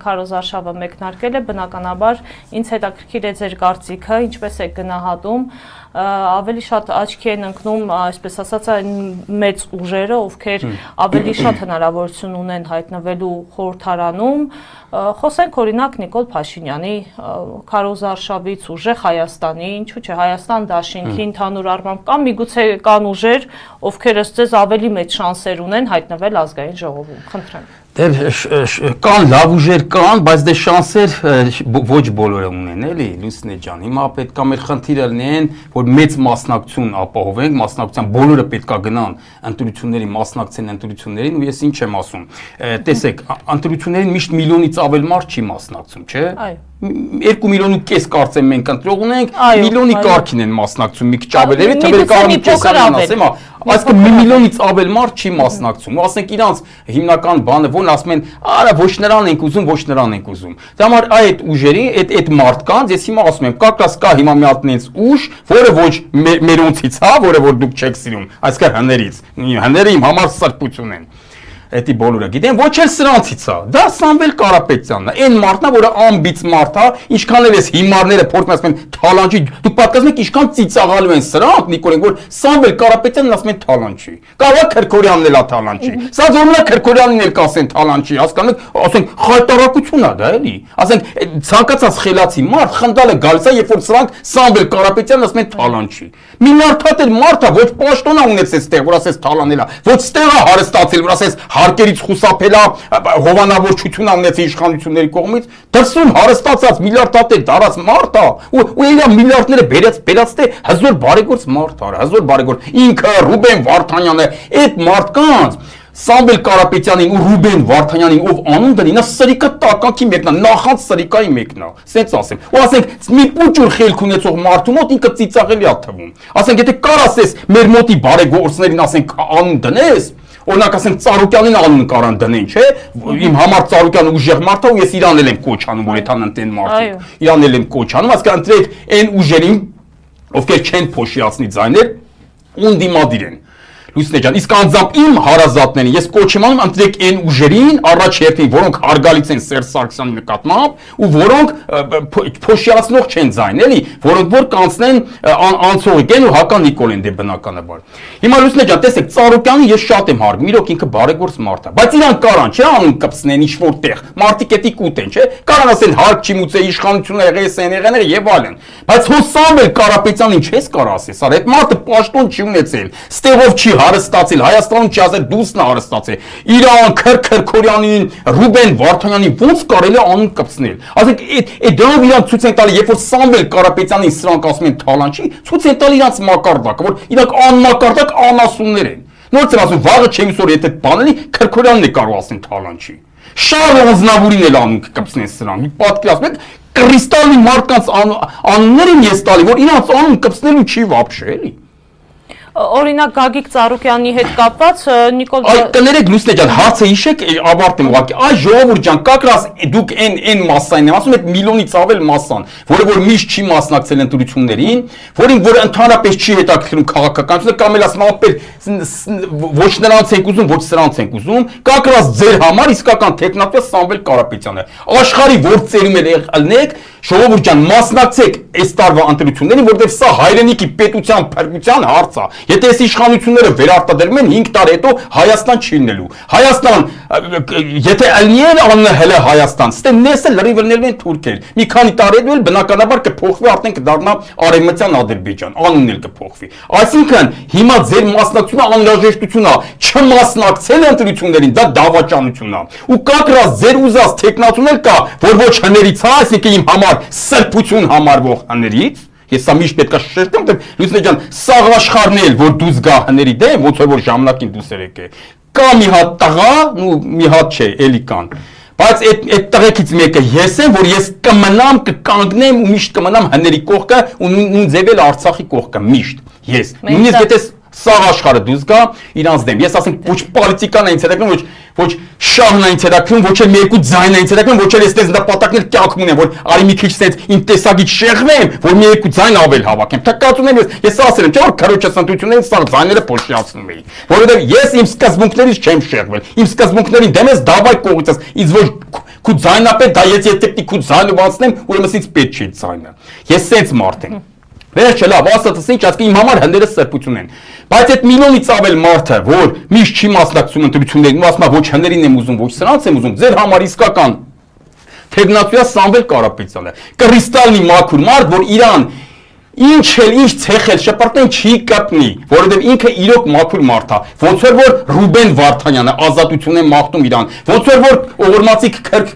Քարոզ Արշավը մեկնարկել է, բնականաբար ինձ հետաքրքիր է ձեր կարծիքը, ինչպես եք գնահատում, ավելի շատ աչքի են ընկնում, այսպես ասած, այն մեծ ուժերը, ովքեր ավելի շատ հնարավորություն ունեն հայտնվելու խորհրդարանում, խոսենք օրինակ Նիկոլ Փաշինյանի, Քարոզ Արշավից ուժեղ Հայաստանի, ինչու՞ չէ, Հայաստան դաշինքի ընդհանուր առմամբ կամ միգուցե կան ուժեր, ովքեր ըստ ձեզ ավելի մեծ շանսեր ունեն հայտնվել ազգային ժողովում, խնդրեմ։ Կան լավ ուժեր կան, բայց դե շանսեր ոչ բոլորը ունեն, էլի, Լուսինե ջան։ Հիմա պետք է մեր խնդիրը լինեն, որ մեծ մասնակցություն ապահովենք, մասնակցության բոլորը պետք է գնան ընտրությունների, մասնակցեն ընտրություններին, ու ես ինչ եմ ասում։ Տեսեք, ընտրություններին միշտ միլիոնից ավել մարդ չի մասնակցում, չէ՞։ Այո։ 2,5 միլիոն կարծեմ մենք ընտրող ունենք, միլիոնի կարգին են մասնակցում, մի քիչ ավել է, թվերը կարող եմ կեսանան ասեմ, այսինքն 1 միլիոնից ավել մարդ չի մասնակցում, ու ասենք իրանց հիմնական բանը ո՞ն ասում են, արա ոչ նրան ենք ուզում, ոչ նրան ենք ուզում։ Դա համար այդ ուժերի, այդ մարդկանց, ես հիմա ասում եմ, կա հիմա մի հատ նենց ուժ, որը ոչ մերոնցից հա, որը որ դուք չեք սիրում, այսինքն հներից, հները իմ համար սրբություն են։ Էդի բոլորը գիտեն, ոչ էլ սրանցից է, դա Սամվել Կարապետյանն է, այն մարդն է, որը ամբից մարդ է, ինչքան էլ էս հիմարները փորձում ասում են թալանչի, դուք պատկերացնում եք ինչքան ծիծաղալու են սրանք, Նիկոլեն, որ Սամվել Կարապետյանն ասում են թալանչի, կարող է Քրքորյանն էլ է թալանչի, սա զորմնա Քրքորյանին էլ կասեն թալանչի, հասկանում եք, ասենք խայտարակություն է դա էլի, ասենք ցանկացած խելացի մարդ խնդալ է գալիս է, երբ որ սրանք Սամվել Կարապետյանն ասում են թալանչի, մի նարդատեր մարդ է, ոչ պաշտոն է ունեցել ստեղ, որ ասես թալանել է, ոչ ստեղ է հարստացել, որ ասես հարկերից խուսափել է, հովանավորչություն ունեցել իշխանությունների կողմից, դրսում հարստացած միլիարդատեր դարած մարդ է, ու իրա միլիարդները բերած թե հզոր բարեգործ մարդ է, հզոր բարեգործ, ինքը Ռուբեն Վարդանյանը, այդ մարդկանց Սամվել Կարապետյանին ու Ռուբեն Վարդանյանին ով անուն դնի, նա սրիկա տականքի մեկն է, նախանց սրիկայի մեկն է, սենց ասեմ։ Ու ասենք մի պուճուր խելք ունեցող մարդու մոտ ինքը ծիծաղելի է թվում։ Ասենք եթե կար ասես մեր մոտի բարեգործներին ասենք անուն դնես, օրինակ ասենք Ծառուկյանին անուն կարան դնեն, չէ՞։ Իմ համար Ծառուկյանը ուժեղ մարդ է ու ես իրան էլ եմ կոչ անում, որ եթան ընտեն մարդիկ։ Իրան էլ եմ կոչ անում, ասկա ընտրեք այն ուժերին, ովքեր չեն փոշիացնի ձայներ, ուն դիմադիր են։ Լուսինե ջան, իսկ անձամբ իմ հարազատներին ես կոչ եմ անում ընտրեք այն ուժերին, առաջ երթին, որոնք հարգալից են Սերժ Սարգսյանի նկատմամբ ու որոնք փոշիացնող չեն ձայն, էլի, որոնք որ կանցնեն անցողիկ են ու հակա Նիկոլեն դե բնականաբար։ Հիմա Լուսինե ջան, տեսեք, Ծառուկյանին ես շատ եմ հարգում, իրոք ինքը բարեգործ մարդ է, բայց իրան կարան, չէ՞, անուն կպցնեն ինչ-որ տեղ, մարդիկ էդի կուտեն, չէ՞, կարան ասեն հարկ չի մուծե իշխանությունը եղել եւ այլն։ Բայց հո Սամվել Կարապետյանին չես կարող ասես, արդ այդ մարդը պաշտոն չի ունեցել, ստեղով չի հարստացել, Հայաստանում չի ասել դուսն է հարստացել, իրան Քրքորյանին, Ռուբեն Վարդանյանին ոնց կարելի է անուն կպցնել։ Ասենք այդ դրանով իրան ցույց են տալի, երբ որ Սամվել Կարապետյանին սրանք ասում են թալանչի, ցույց են տալի իրանց մակարդակը, որ իրանք անմակարդակ անասուններ են։ Նորից եմ ասում, վաղը չէ այսօր եթե բանելի Քրքորյանն է կարող ասեն թալանչի։ Շարլ Օզնավուրին էլ անուն կպցնեն սրանք։ Պատկերացնում եք, կրիստալի մարդկանց անուններ են ես տալի, որ իրանց անուն կպցնելու չի վաբշե, էլի։ Օրինակ Գագիկ Ծառուկյանի հետ կապված Նիկոլ կներեք Լուսինե ջան, հարցը հիշեք, ավարտեմ ուղղակի։ Այ ժողովուրդ ջան, կակրաս դուք այն մասսային եմ ասում, այդ միլիոնից ավել մասսան, որը որ միշտ չի մասնակցել ընտրություններին, որին որ ընդհանրապես չի հետաքրքրում քաղաքականությունը, կամ էլ ասում ապեր ոչ նրանց ենք ուզում, ոչ սրանց ենք ուզում, կակրաս ձեր համար իսկական տեխնոկրատ Սամվել Կարապետյանն է։ Աշխարհի որ ծերում էլ ելնեք, ժողովուրդ ջան, մասնակցեք այս տարվա ընտրություններին, որտեղ սա հայրենիքի պետության փրկության հարց է։ Եթե այս իշխանությունները վերարտադրվում են 5 տարի հետո Հայաստան չի լինելու։ Հայաստան, եթե ալնիեր անունը հələ Հայաստան, ստե նեսը լրիվ լինելու են թուրքեր։ Մի քանի տարի հետո էլ բնականաբար կփոխվի, արդեն կդառնա Արևմտյան Ադրբեջան, անունն էլ կփոխվի։ Այսինքն հիմա ձեր մասնակցությունը անհրաժեշտություն է, չմասնակցել ընտրություններին, դա դավաճանություն է։ Ու կակրած ձեր ուզած տեխնացուն էլ կա, որ ոչ հներից է, այսինքն իմ համար սրբություն համարվող հներից։ Ես սա միշտ պետք է շեշտեմ, որ Լուսինե ջան, սաղ աշխարհն էլ որ դուս գա հների դեմ, ոնց որ ժամանակին դուս եկե։ Կա մի հատ տղա, ու մի հատ չէ, էլի կան։ Բայց այդ տղեկից մեկը ես եմ, որ ես կմնամ, կկանգնեմ ու միշտ կմնամ հների կողքը ու նույն ձևել Արցախի կողքը միշտ։ Ես։ Նույնիսկ եթե սաղ աշխարհը դուս գա իրանց դեմ։ Ես ասեմ ոչ պոլիտիկան է ինձ հետաքրքրում, ոչ շահն է ինձ հետաքրքրում, ոչ էլ մի երկու ձայն է ինձ հետաքրքրում, ոչ էլ էստես նպատակներ կյանքում ունեմ, որ արի մի քիչ sense իմ տեսակից շեղվեմ, որ մի երկու ձայն ավել հավաքեմ։ Թակածում եմ ես ասել եմ, չէ՞ որ քարոջը սնտություններից սա ձայները փոշիացնում էի, որովհետև ես իմ սկզբունքներից չեմ շեղվել։ Իմ սկզբունքներին դեմ ես դավայ կողից, ինձ ոչ քու ձայնապետ, դա ես պետք է ձայնով անցնեմ, ուրեմն ինձ պետք չէ ձայնը։ Ես սենց մարդ եմ։ Վերջը լավ, ասածս ինչ, ասկի իմ համար հնդերը սրբություն են։ Բայց այդ միլիոնից ավել մարդը, որ միշտ չի մասնակցում ընտրություններին, ու ասում է ոչ հներին եմ ուզում, ոչ սրանց եմ ուզում, ձեր համար իսկական թեկնածուա Սամվել Կարապետյանը, կրիստալնի մաքուր մարդ, որ իրան ինչ ցեխել շպրտեն չի կապնի, որովհետև ինքը իրոք մաքուր մարդ է, ոնց որ Ռուբեն Վարդանյանը ազատություն է մաղթում իրան, ոնց որ Օղորմածի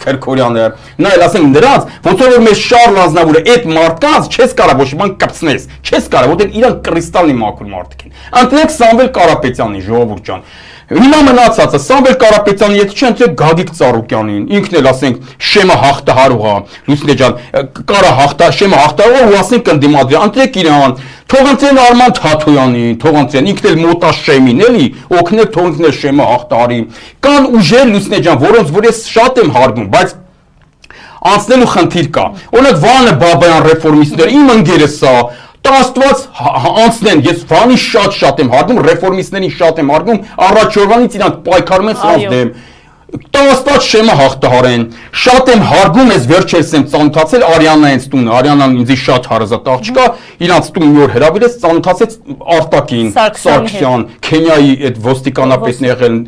Քրքորյանը, նա էլ ասենք նրանց, ոնց որ մեր Շարլ Ազնավուրը այդ մարդկանց չես կարող ոչ մի բան կպցնես, չես կարող, որովհետև իրան կրիստալնի մաքուր մարդիկ են։ Ընտրեք Սամվել Կարապետյանին, ժողովուրդ ջան։ Հիմա մնացածը Սամվել Կարապետյանը եթե չի ընտրեք Գագիկ Ծառուկյանին, ինքն էլ ասենք Շեմը հաղթահարող է, Լուսինե ջան, կարա Շեմը հաղթահարող ու ասենք կնդիմադրի, ընտրեք իրան, թող ընտրեն Արման Թաթոյանին, թող ընտրեն ինքն էլ մոտա Շեմին, էլի, օգնեք թող ինքն էլ Շեմը հաղթահարի։ Կան ուժեր Լուսինե ջան, որոնց որ ես շատ եմ հարգում, բայց անցնելու խնդիր կա։ Օրինակ Վանը Բաբայան ռեֆորմիստները իմ ընկերս է, Աստված անցնեն, ես Վանի շատ եմ հարգում, ռեֆորմիստներին շատ եմ հարգում, առաջ օրվանից իրանք պայքարում են սրանց դեմ։ Աստված Շեմը հաղթահարեն, շատ եմ հարգում, ես վերջերս եմ ծանոթացել Արիանայից տունը, Արիանան ինձ շատ հարազատ աղջկա, իրանց տուն մի օր հրավիրեց, ծանոթացեց Արտակին, Սարգսյան, Քենիայի այդ ոստիկանապետն եղել,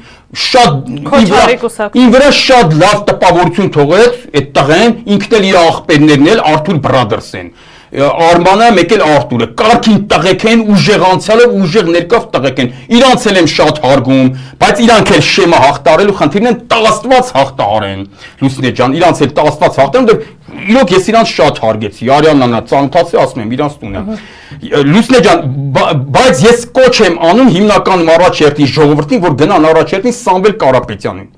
ինձ վրա շատ լավ տպավորություն թողեց այդ տղեն, ինքն էլ իր աղբերներն էլ Արթուր Բրադերս են։ Արմանը մեկ էլ Արտուրը, կարգին տղեկ են, ուժեղ անցյալով, ուժեղ ներկավ տղեկ են, իրանց էլ եմ շատ հարգում, բայց իրանք էլ Շեմը հաղթահարելու խնդիրն են Տաղաստված հաղթահարեն, Լուսինե ջան, իրանց էլ Տաղաստված հաղթահարեն, իրոք ես իրանց շատ հարգեցի, Արիաննան ծանոթացի, ասում եմ, իրանց տունը։ Լուսինե ջան, բայց ես կոչ եմ անում հիմնականում առաջերտի ժողովրդին, որ գնան առաջերտին Սամվել Կարապետյանին,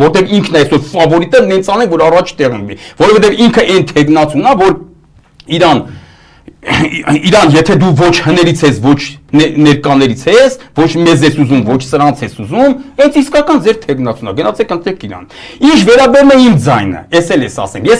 որտեղ ինքն է այսօր ֆավորիտը, նենց անեն, որ առաջ տեղ ընկնի, որովհետև ինքը այն թեկնածուն է, որ Իրան, եթե դու ոչ հներից ես, ոչ ներկաներից ես, ոչ մեզ ես ուզում, ոչ սրանց ես ուզում, հենց իսկական ձեր թեկնածուն է, գնացեք ընտրեք իրան։ Ինչ վերաբերում է իմ ձայնը, ես էլ ես ասեմ,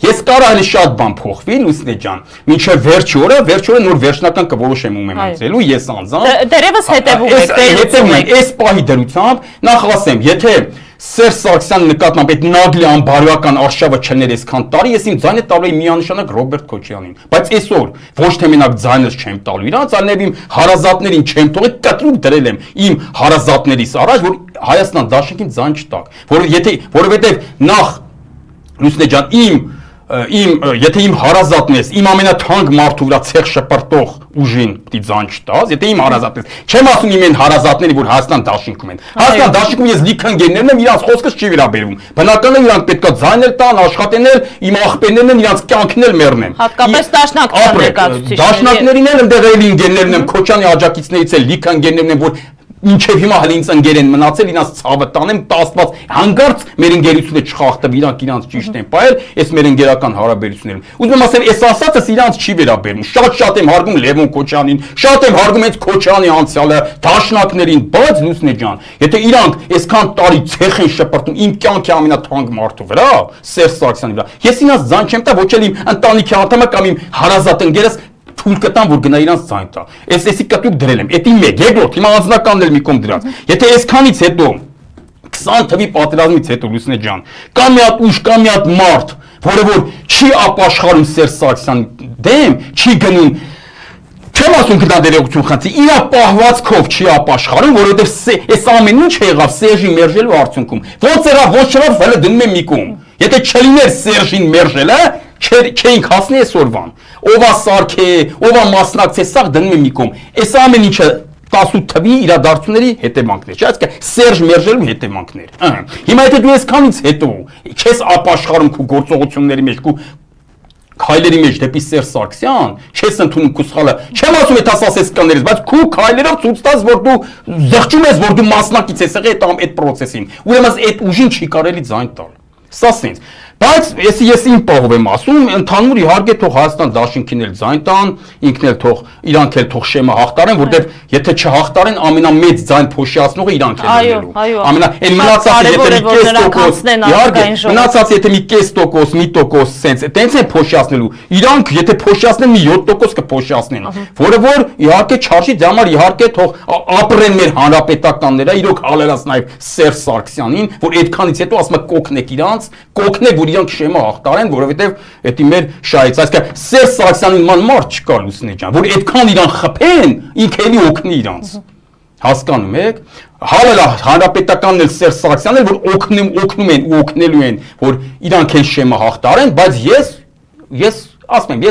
ես կարող եմ շատ բան փոխվի, Լուսինե ջան, մինչև վերջի օրը նոր վերջնական կորոշեմ ում եմ ընտրելու, ես անձամբ։ Դերևս հետևում եք, այս պահի դրությամբ նախ ասեմ, եթե Սերժ Սարգսյանի նկատմամբ այդ նագլի անբարոյական արշավը չներ այսքան տարի, ես իմ ձայնը տալու եմ միանշանակ Ռոբերտ Քոչարյանին, բայց այսօր ոչ թե մենակ ձայնս չեմ տալու իրանց, այլև իմ հարազատներին չեմ թողել, կտրուկ դրել եմ իմ հարազատներիս առաջ, որ Հայաստան Դաշնքին ձայն չտակ, որովհետև նախ Լուսինե ջան, եթե իմ հարազատն ես, իմ ամենաթանկ մարդու վրա ցեղ շպրտող ուժին պիտի ձայն չտաս, եթե իմ հարազատն ես, չեմ ասում իմ այն հարազատների, որ Հայաստան Դաշնքում են։ Հայաստան Դաշնքում ես լիքը ընկերներն եմ, իրանց խոսքս չի վերաբերում։ Բնական է իրանք պետքա ձայնել տան, աշխատեն էլ, իմ աղբերներն են, իրանց կյանքն էլ մեռնեն։ Հատկապես դաշնակցության ներկայացուցիչները։ Դաշնակներին էլ ընդեղ էլի ընկերներն եմ, Քոչյանի աջակիցներից էլ լիքը ընկերներն են, որ Ինչև հիմա հələ ինձ ընկեր են մնացել, իրանց ցավը տանեմ, տասված հանգարց մեր ընկերությունը չխախտվի, իրանք ճիշտ են պայել, այս մեր ընկերական հարաբերություններում։ Ուզում եմ ասեմ, այս ասածս իրանց չի վերաբերում։ Շատ եմ հարգում Լևոն Քոչյանին, շատ եմ հարգում հենց Քոչյանի անցյալը, դաշնակներին, բայց Լուսինե ջան, եթե իրանք այսքան տարի ցեխ են շպրտում իմ կյանքի ամենաթանկ մարդու վրա, Սերժ Սարգսյանի վրա, ես իրանց ձայն չեմ տա, ոչ էլ իմ ընտանիքի անդամը կամ իմ հարազատ ընկերս թույլ կտամ, որ գնա իրանց ձայն տա։ Էսի կտուկ դրել եմ, էդի մեկ, երկրորդ, հիմա անձնականն էլ մի կողմ դրած։ Եթե այսքանից հետո 20 թվի պատերազմից հետո Լուսինե ջան, կա մի հատ ուժ, կա մի հատ մարդ, որը որ չի ապաշխարում Սերժ Սարգսյանի դեմ, չի գնում Չեմ ասում կտա դերեկություն խնդրի, իրա պահվածքով չի ապաշխարում, որովհետև այս ամեն ինչ եղավ Սերժի մերժելու արդյունքում։ Ոնց եղավ, ոչ չեղավ, հələ դնում եմ մի կողմ։ Եթե չլիներ Սերժին մերժելը, չէինք հասնի այսօրվան։ Ով է սարքե, ով է մասնակցե, սա դնում եմ մի կողմ։ Այս ամեն ինչը 18 թվի իրադարձությունների հետևանքներ, չէ՞, այսինքն Սերժ մերժելու հետևանքներ։ Հիմա եթե դու այսքանից հետո չես ապաշխարում քո գործողությունների մեջ, քո քայլերի մեջ դեպի Սերժ Սարգսյան, չես ընդունում քո սխալը։ Չեմ ասում այդ ասես կաներից, բայց քո քայլերով ցույց տաս, որ դու զղջում ես, որ դու մասնակից ես եղել այդ process-ին։ Ուրեմն այդ ուժին չի կարելի ձայն տալ։ Սա սենց։ Բայց ես իմ պահով եմ ասում, ընդհանուր իհարկե թող Հայաստան Դաշինքին էլ ձայն տան, ինքն էլ թող իրանք էլ թող շեմը հաղթարեն, որտեղ եթե չհաղթարեն ամենամեծ ձայն փոշիացնողը իրանք են լինելու։ Այն մնացածը եթե մի կես տոկոս, իհարկե, մնացածը եթե մի կես տոկոս, մի տոկոս սենց, տենց են փոշիացնելու։ Իրանք եթե փոշիացնեն մի 7% կփոշիացնեն, որը որ իհարկե չարժի, դրա համար իհարկե թող ապրեն մեր հանրապետականները, իրոք հալելած նաև Սերժ Սարգսյանին, որ այդքանից հետո ասում է կօգնեք իրանց, կօգնեք որ իրանք շեմը հաղթարեն, որովհետև դա մեր շահից, այսինքն Սերժ Սարգսյանի նման մարդ չկա Լուսինե ջան, որ այդքան իրան խփեն, ինքը էլի օգնի իրանց։ Հասկանում եք։ Հավելա հանրապետականն էլ Սերժ Սարգսյանն էլ որ օգնում են ու օգնելու են, որ իրանք էլ շեմը հաղթարեն, բայց ես ասում եմ,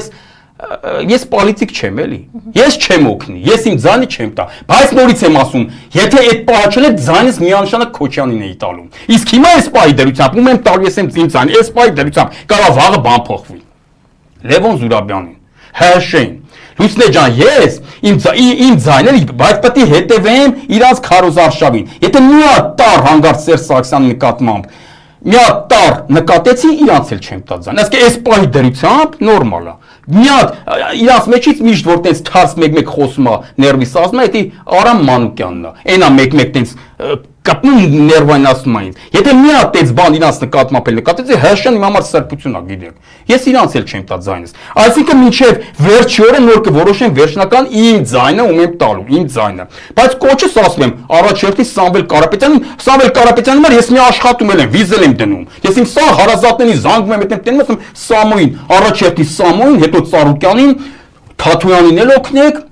ես պոլիտիկ չեմ էլի, ես չեմ օգնի, ես իմ ձայնը չեմ տա, բայց նորից եմ ասում, եթե այդ պահը չլեր ձայնս միանշանակ Քոչյանին էի տալու, իսկ հիմա այս պահի դրությամբ ում եմ տալու ես իմ ձայնը, այս պահի դրությամբ կարող վաղը բան փոխվի, Լևոն Զուրաբյանին, ՀՀՇ-ին, Լուսինե ջան, ես իմ ձայները, բայց պետք է հետևեմ իրանց քարոզարշավին, եթե մի հատ տար հանգարց Սերժ Սարգսյանի նկատմամբ մի հատ տար նկատեցի, իրանց էլ չեմ տա ձայն, այսինքն այս պահի դրությամբ նորմալ է։ Մի հատ իրանց մեջից միշտ որ տենց թարս մեկ-մեկ խոսում է ներվիս ասում է, դա Արամ Մանուկյանն է, այնա մեկ-մեկ տենց կապնում ներվային ասում այն։ Եթե մի հատ տենց բան իրանց նկատմամբ էլ նկատեցի, ՀՀՇ-ն իմ համար սրբություն է, գիտեք։ Ես իրանց էլ չեմ տա ձայնս։ Այսինքն մինչև վերջի օրը նոր կորոշեմ վերջնական իմ ձայնը ում եմ տալու, իմ ձայնը։ Բայց կոչս ասում եմ, առաջերտի Սամվել Կարապետյանին համար ես մի աշխատում եմ, վիզել եմ դնում։ Ես իմ սա հարազատների զանգում եմ, այդտեղ տենում եմ Սամոյին, առաջերտի Սամոյին, հետո Ծառուկյանին, Թաթոյանին էլ օգնեք։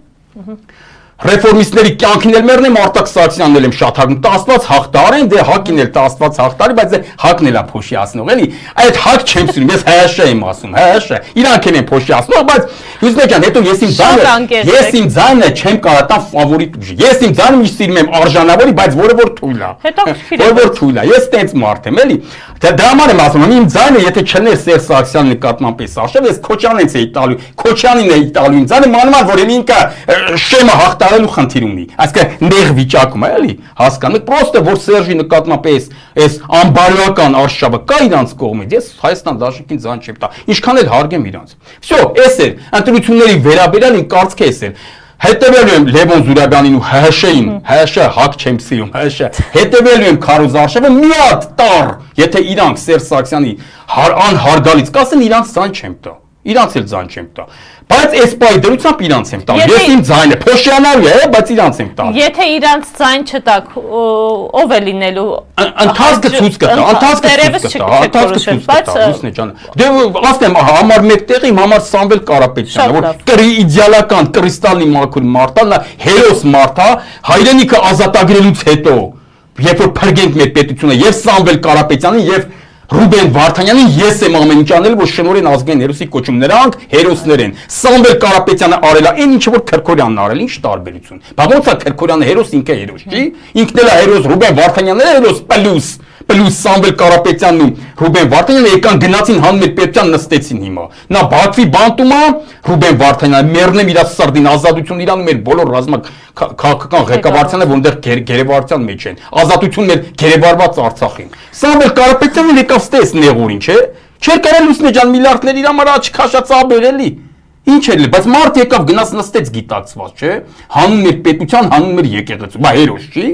Ռեֆորմիստների կյանքին էլ մեռնեմ, Արտակ Սարգսյանն էլ եմ շատ հագնում, տասված հաղթարեն, դե հակին էլ տասված հաղթարի, բայց հակն էլ է փոշիացնող, էլի, այդ հակ չեմ սիրում, ես ՀՀՇ եմ ասում, ՀՀՇ, իրանք են փոշիացնող, բայց Լուսինե ջան, հետո ես իմ ձայնը չեմ կարող տան ֆավորիտ ուժի, ես իմ ձայնը միշտ սիրում եմ արժանավորի, բայց որը որ թույլ է, որ թույլ է, ես տենց մարդ եմ, էլի, դրա համար եմ ասում, իմ ձայնը եթե չներ Սերժ Սարգսյանի նկատմամբ էս արժև, ես Քոչյանից էի տալու, Քոչյանին էի տալու իմ ձայնը, մանավանդ որ ինքը շեմը հաղթարելու խնդիր ունի, այսինքն նեղ վիճակում է, էլի, հասկանում, պրոստը որ Սերժի նկատմամբ այս անբարոյական արշավը կա իրանց կողմից, ես Հայաստան Դաշնքին ձայն չեմ տա, ինչքան էլ հարգեմ իրանց։ Всё, էս էր, ընտրությունների վերաբերյալ իմ կարծիքը էս էր։ Հետևելու եմ Լևոն Զուրաբյանին ու ՀՀՇ-ին, ՀՀՇ հակ չեմ սիրում, ՀՀՇ, հետևելու եմ Քարոզարշավը մի հատ տար, եթե իրանք Սերժ Սարգսյանի անհարգալից կասեն, իրանց ձայն չեմ տա, իրանց էլ ձայն չեմ տա, բայց այս պահի դրությամբ իրանց եմ տա, ես իմ ձայնը փոշիանալու է, բայց իրանց եմ տա։ Եթե իրանց ձայն չտաք, ով է լինելու։ Ընթացքը ցույց կտա, ընթացքը ցույց կտա, Լուսինե ջան։ Դե ասեմ, համար մեկ տեղի իմ համար Սամվել Կարապետյանը, որ իդեալական կրիստալնի մաքուր մարդն է, հերոս մարդ է, հայրենիքը ազատագրելուց հետո, երբ որ փրկենք մեր պետությունը, եւ Սամվել Կարապետյանին եւ Ռուբեն Վարդանյանին ես եմ ամեն ինչ անել, որ շնորհեն ազգային հերոսի կոչում, նրանք հերոսներ են։ Սամվել Կարապետյանը արել է այն ինչը որ Քրքորյանն արել, ինչ տարբերություն։ Բա ոնց է Քրքորյանը հերոս, ինքը հերոս, չի։ Ինքն էլ է հերոս, Ռուբեն Վարդանյանն է հերոս, պլյուս Սամվել Կարապետյանն ու Ռուբեն Վարդանյանը եկան գնացին հանուն մեր պետության նստեցին հիմա։ Նա Բաքվի բանտում է, Ռուբեն Վարդանյանը մեռնեմ իր սրդին ազատություն իրանում մեր բոլոր քաղաքական ղեկավարությանը, որտեղ գերեվարության մեջ են։ Ազատություն մեր գերեվարված Արցախին։ Սամվել Կարապետյանը եկավ ստես նեղորին, չէ։ Չէր կարել Լուսինե ջան միլիարդներ իր համար աչք քաշածաբեր էլի։ Ինչ էր, բայց մարդ եկավ գնաց նստեց գիտակցված, չէ։ Հանուն մեր պետության, հանուն մեր եկեղեցու, բա հերոս չի։